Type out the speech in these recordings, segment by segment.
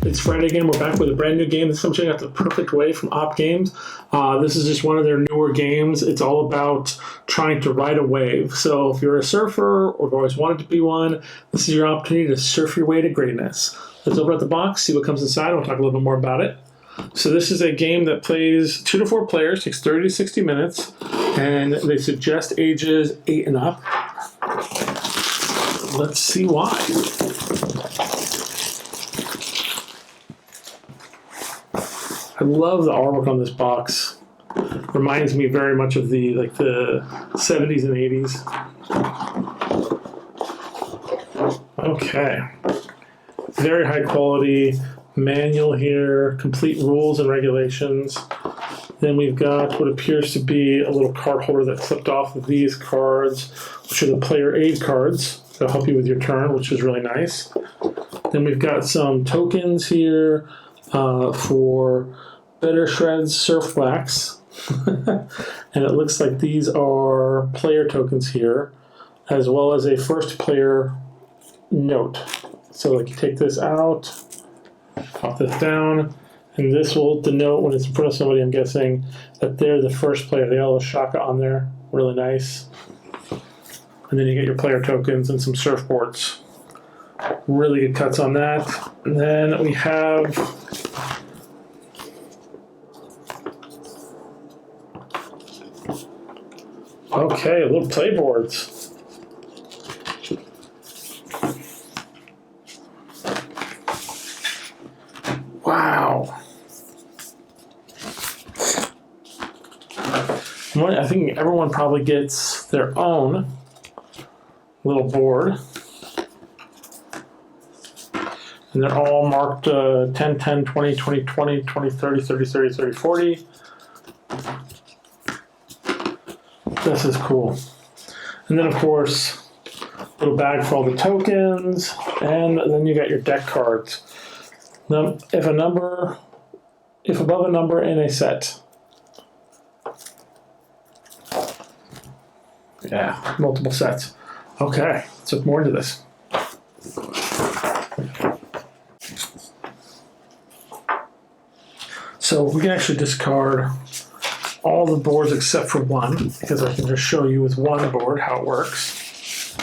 It's Friday again. We're back with a brand new game. This is something out the perfect way from Op Games. This is just one of their newer games. It's all about trying to ride a wave. So if you're a surfer or have always wanted to be one, this is your opportunity to surf your way to greatness. Let's open up the box, see what comes inside, and we'll talk a little bit more about it. So this is a game that plays 2 to 4 players, takes 30 to 60 minutes, and they suggest ages 8 and up. Let's see why. I love the artwork on this box. Reminds me very much of the 70s and 80s. Okay. Very high quality manual here, complete rules and regulations. Then we've got what appears to be a little card holder that clipped off of these cards, which are the player aid cards. They'll help you with your turn, which is really nice. Then we've got some tokens here for Better Shreds Surf Wax. And it looks like these are player tokens here, as well as a first player note. So like you take this out, pop this down, and this will denote when it's in front of somebody, I'm guessing, that they're the first player. They got a little shaka on there, really nice. And then you get your player tokens and some surfboards. Really good cuts on that. And then we have little playboards. Wow. I think everyone probably gets their own little board. And they're all marked 10, 10, 20, 20, 20, 20, 30, 30, 30, 30, 40. This is cool. And then, of course, a little bag for all the tokens. And then you got your deck cards. Now, if above a number in a set. Yeah, multiple sets. Okay, let's look more into this. So we can actually discard all the boards except for one, because I can just show you with one board how it works.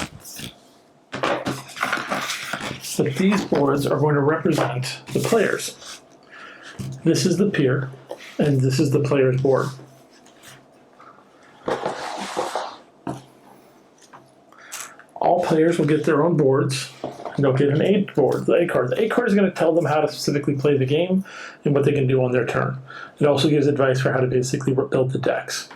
But these boards are going to represent the players. This is the pier, and this is the player's board. All players will get their own boards, and they'll get an aid board, the aid card. The aid card is going to tell them how to specifically play the game and what they can do on their turn. It also gives advice for how to basically build the decks.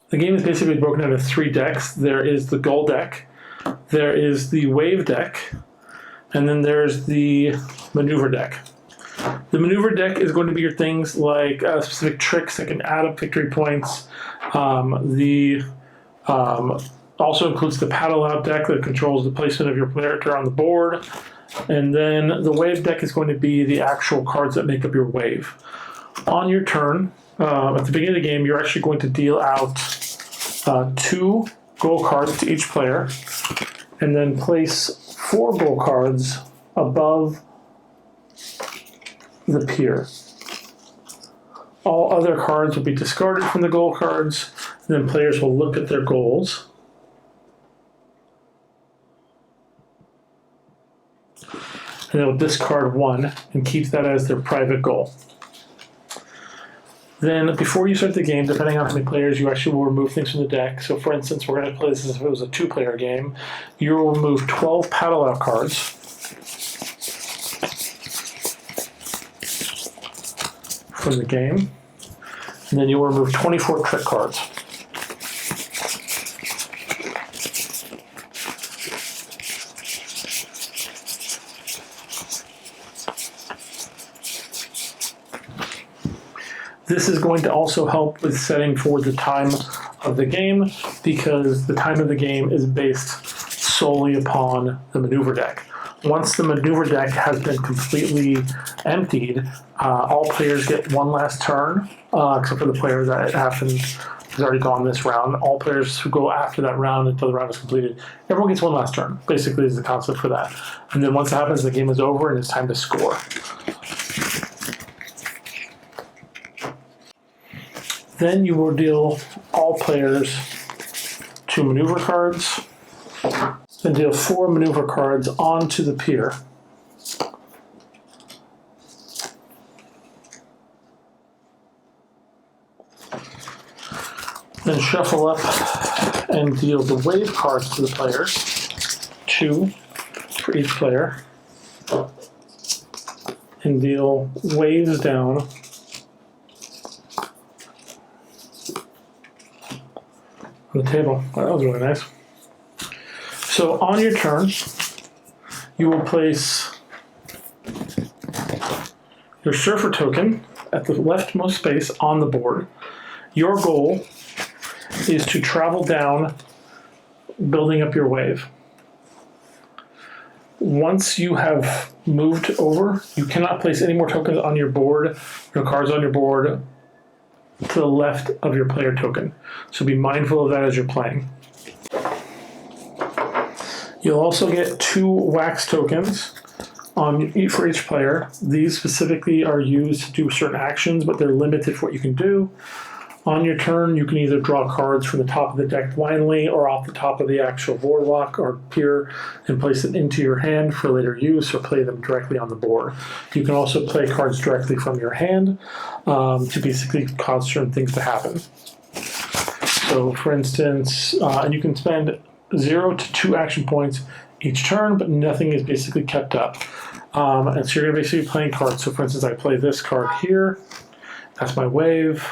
The game is basically broken into 3 decks. There is the goal deck, there is the wave deck, and then there's the maneuver deck. The maneuver deck is going to be your things like specific tricks that can add up victory points. Also includes the paddle out deck that controls the placement of your character on the board. And then the wave deck is going to be the actual cards that make up your wave. On your turn, at the beginning of the game, you're actually going to deal out 2 goal cards to each player, and then place 4 goal cards above the pier. All other cards will be discarded from the goal cards, and then players will look at their goals. And they'll discard one and keep that as their private goal. Then before you start the game, depending on how many players, you actually will remove things from the deck. So for instance, we're going to play this as if it was a 2-player game. You will remove 12 paddle out cards. From the game. And then you will remove 24 trick cards. This is going to also help with setting for the time of the game, because the time of the game is based solely upon the maneuver deck. Once the maneuver deck has been completely emptied, all players get one last turn, except for the player that has already gone this round. All players who go after that round until the round is completed, everyone gets one last turn, basically is the concept for that. And then once it happens, the game is over and it's time to score. Then you will deal all players 2 maneuver cards, then deal 4 maneuver cards onto the pier. Then shuffle up and deal the wave cards to the players, 2 for each player, and deal waves down on the table. That was really nice. So on your turn, you will place your surfer token at the leftmost space on the board. Your goal is to travel down, building up your wave. Once you have moved over, you cannot place any more tokens on your board, your cards on your board, to the left of your player token. So be mindful of that as you're playing. You'll also get 2 wax tokens for each player. These specifically are used to do certain actions, but they're limited for what you can do. On your turn, you can either draw cards from the top of the deck blindly or off the top of the actual boardwalk or pier and place it into your hand for later use, or play them directly on the board. You can also play cards directly from your hand to basically cause certain things to happen. So for instance, and you can spend 0 to 2 action points each turn, but nothing is basically kept up. And so you're going to basically be playing cards. So for instance, I play this card here. That's my wave.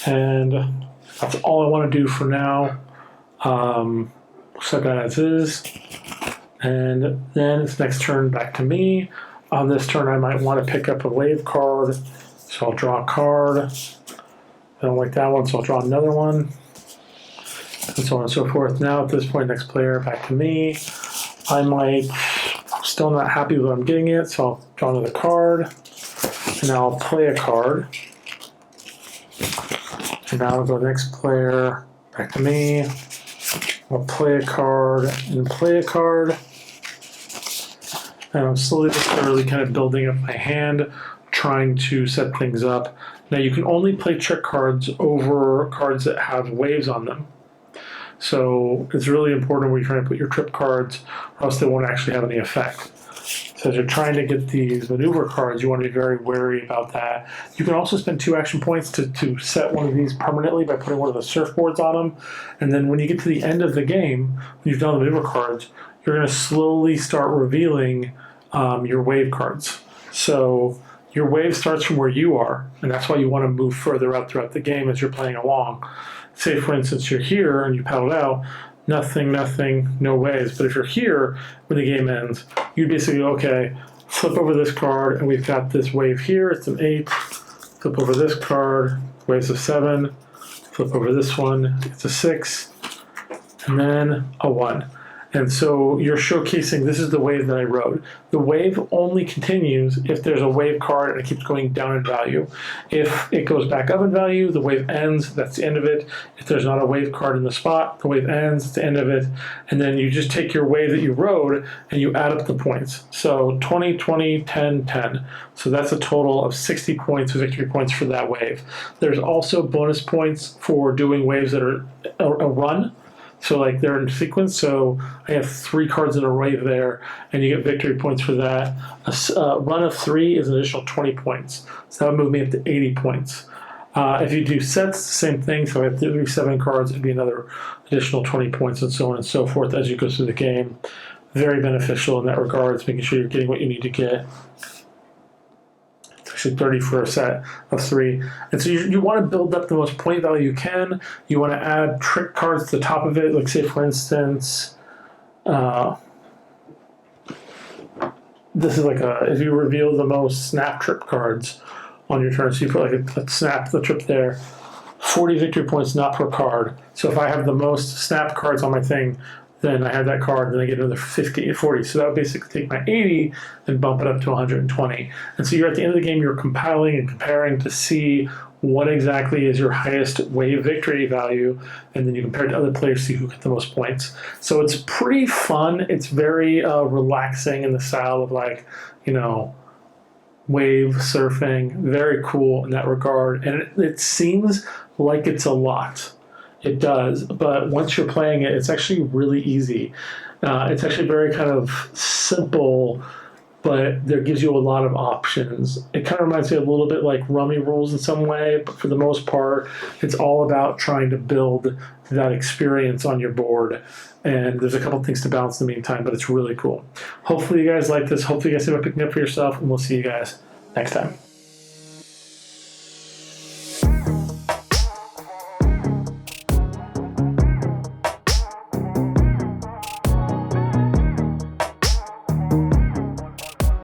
And that's all I want to do for now. Set that as is. And then it's next turn back to me. On this turn, I might want to pick up a wave card. So I'll draw a card. I don't like that one, so I'll draw another one. And so on and so forth. Now at this point, next player, back to me. I might, still not happy with what I'm getting it, so I'll draw another card. And now I'll play a card. And now I'll go to the next player, back to me. I'll play a card and play a card. And I'm slowly but thoroughly kind of building up my hand, trying to set things up. Now you can only play trick cards over cards that have waves on them. So it's really important when you're trying to put your trip cards, or else they won't actually have any effect. So as you're trying to get these maneuver cards, you want to be very wary about that. You can also spend 2 action points to set one of these permanently by putting one of the surfboards on them. And then when you get to the end of the game, when you've done the maneuver cards, you're going to slowly start revealing your wave cards. So your wave starts from where you are, and that's why you want to move further up throughout the game as you're playing along. Say, for instance, you're here and you paddled out, nothing, no waves. But if you're here when the game ends, you basically go, okay, flip over this card, and we've got this wave here, it's an 8. Flip over this card, waves of 7. Flip over this one, it's a 6. And then a 1. And so you're showcasing, this is the wave that I rode. The wave only continues if there's a wave card and it keeps going down in value. If it goes back up in value, the wave ends, that's the end of it. If there's not a wave card in the spot, the wave ends, it's the end of it. And then you just take your wave that you rode and you add up the points. So 20, 20, 10, 10. So that's a total of 60 points, victory points for that wave. There's also bonus points for doing waves that are a run. So like they're in sequence, so I have 3 cards in a wave there, and you get victory points for that. A run of 3 is an additional 20 points. So that would move me up to 80 points. If you do sets, same thing. So I have 37 cards, it'd be another additional 20 points, and so on and so forth as you go through the game. Very beneficial in that regard. It's making sure you're getting what you need to get. Actually 30 for a set of 3. And so you want to build up the most point value you can. You want to add trick cards to the top of it. Like say for instance, this is like if you reveal the most snap trip cards on your turn, so you put like a snap the trip there, 40 victory points not per card. So if I have the most snap cards on my thing, then I have that card, then I get another 40. So that would basically take my 80 and bump it up to 120. And so you're at the end of the game, you're compiling and comparing to see what exactly is your highest wave victory value, and then you compare it to other players to see who get the most points. So it's pretty fun. It's very relaxing in the style of like, you know, wave surfing. Very cool in that regard. And it seems like it's a lot. It does, but once you're playing it, it's actually really easy. It's actually very kind of simple, but there gives you a lot of options. It kind of reminds me a little bit like Rummy Rules in some way, but for the most part, it's all about trying to build that experience on your board. And there's a couple things to balance in the meantime, but it's really cool. Hopefully you guys like this. Hopefully you guys end up picking it up for yourself, and we'll see you guys next time.